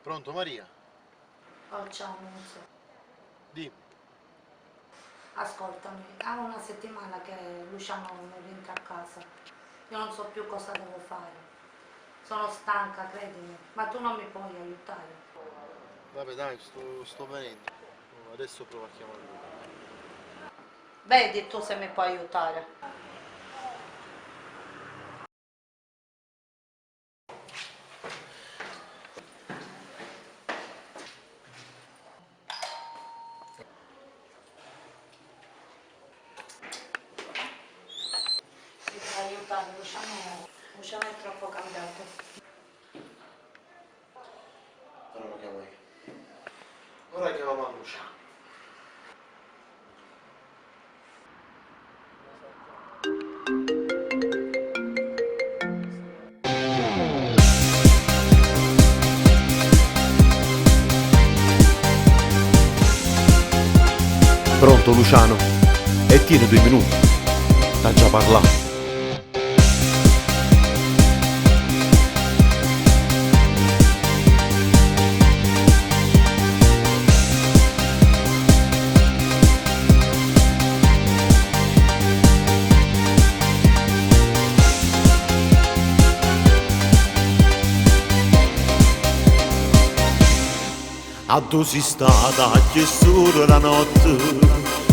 Pronto Maria? Oh, ciao Nunzio. Dimmi. Ascoltami, ha una settimana che Luciano non rientra a casa. Io non so più cosa devo fare. Sono stanca, credimi, ma tu non mi puoi aiutare. Vabbè dai, sto venendo. Adesso provo a chiamare lui. Vedi tu se mi puoi aiutare. Mi puoi aiutare, Luciano è troppo cambiato. Ora lo chiamo io. Ora chiamo a Luciano. Pronto Luciano? E tieni 2 minuti. T'ha già parlato. A tu si stata che solo la notte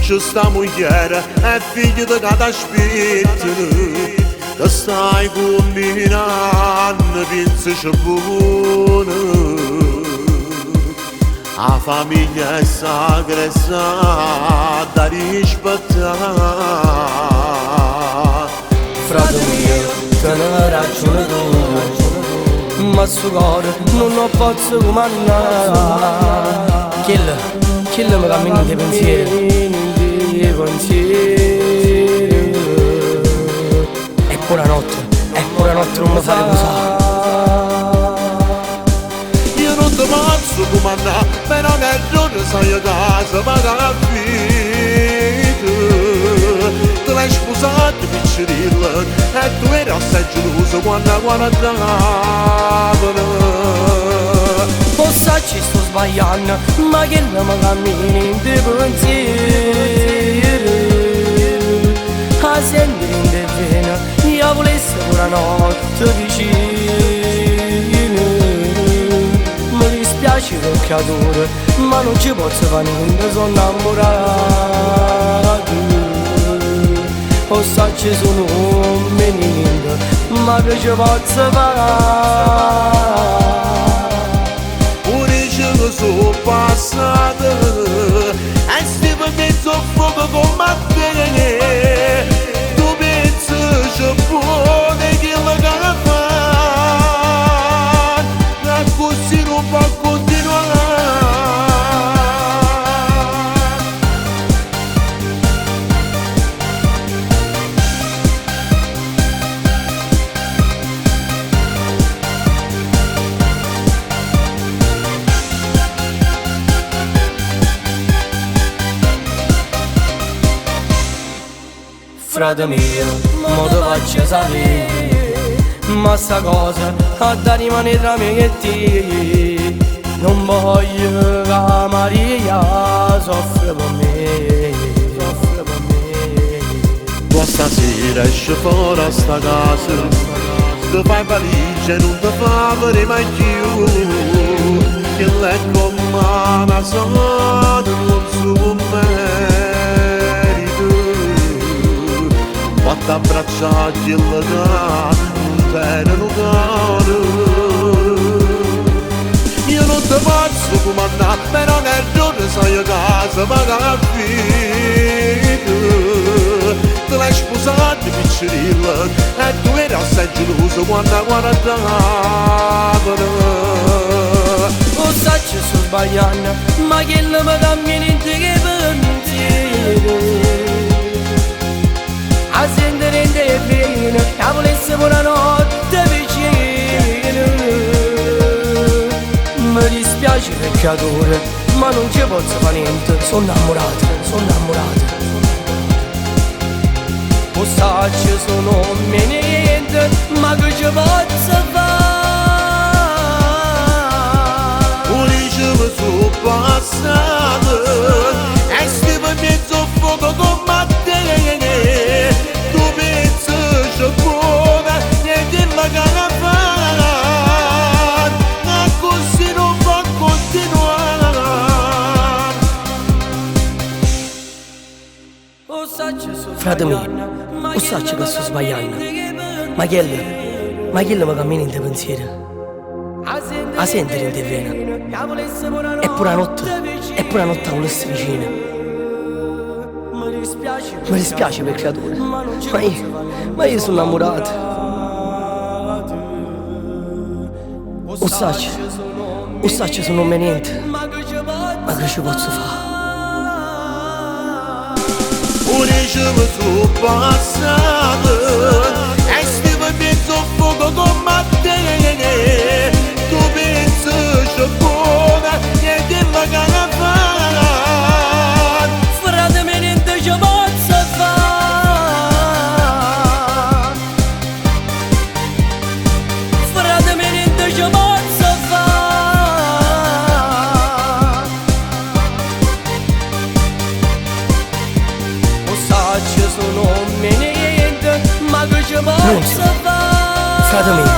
ci sta mogliere è figlio di cada spitto che stai combinando pensi c'è buono la famiglia è sacra e sa da rispettare frate mio, te ne ragione tu ma sto cuore non lo posso comandare Kill mi cammina dei pensieri E buonanotte non mi fare così io non ti posso comandare però che giorno sei a casa ma capito te l'hai sposato piccerilla e tu eri assai geloso quando guardavano forse ci sto sbagliando ma che non mi cammini dei pensieri a sentire in te vena io volessi buonanotte vicino mi dispiace per creatura ma non ci posso fare niente sono innamorato forse ci sono un menino ma che ci posso fare che sono passate e stiamo mezzo a fuoco come te tu pensi c'è buone che la fa e così non può continuare frate mio, mo te faccio sapere ma sta cosa ha da rimanere tra me e te non voglio che Maria soffre per me tu stasera esci fuori a sta casa ti fai valigia e non ti fa vedere mai più che lei con mano sola non suo merito quattro abbracciati e la dà non tengono caro io non ti posso comandare però che giorno sei a casa ma capito te l'hai sposato piccerilla e tu eri assai geloso quando guardavano forse ci sto sbagliando ma che non mi cambia niente che pensieri a sentire in te bene che volessi buonanotte vicino mi dispiace per creature ma non ci posso fare niente sono innamorato forse ci sono niente ma che ci posso fare Origine sul passato e stiamo in mezzo a fuoco come te. Tu pensi c'è buona e che la gara fa, ma così non può continuare. Frate mio, o sacci che sto sbagliando. Ma chi mi cammina in te pensiero? A sentire in te vena. Eppure la notte volesse vicina. Mi dispiace per creatura, ma io sono innamorato. O sacci sono me niente, ma che ci posso fare? Origine sul passato e stiamo in mezzo a fuoco come te. Tu pensi c'è buona e che la gara fa, Frate mio niente ci posso fare. Frate mio niente ci posso fare. O sacci sono me niente, ma che ci posso fare? Frate mio,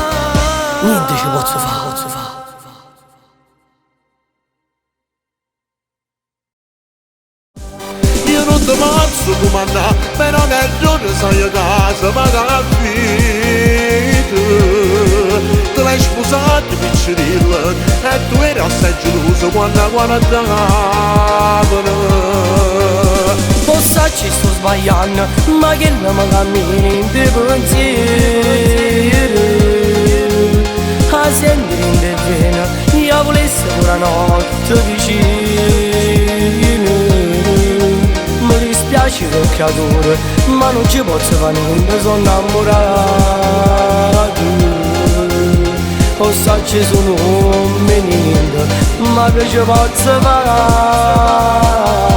niente ci posso fare. io non ti posso comandare, però che giorno sai a casa ma che affitto. Te l'hai sposato piccerilla e tu eri assai geloso quando guardavano. Forse ci sto sbagliando, ma che non mi cammini in te pensieri. A sentire in te vena, io volessi una notte vicino. Mi dispiace per creatura, ma non ci posso fare niente, sono innamorato. Forse ci sono me niente, ma che ci posso fare?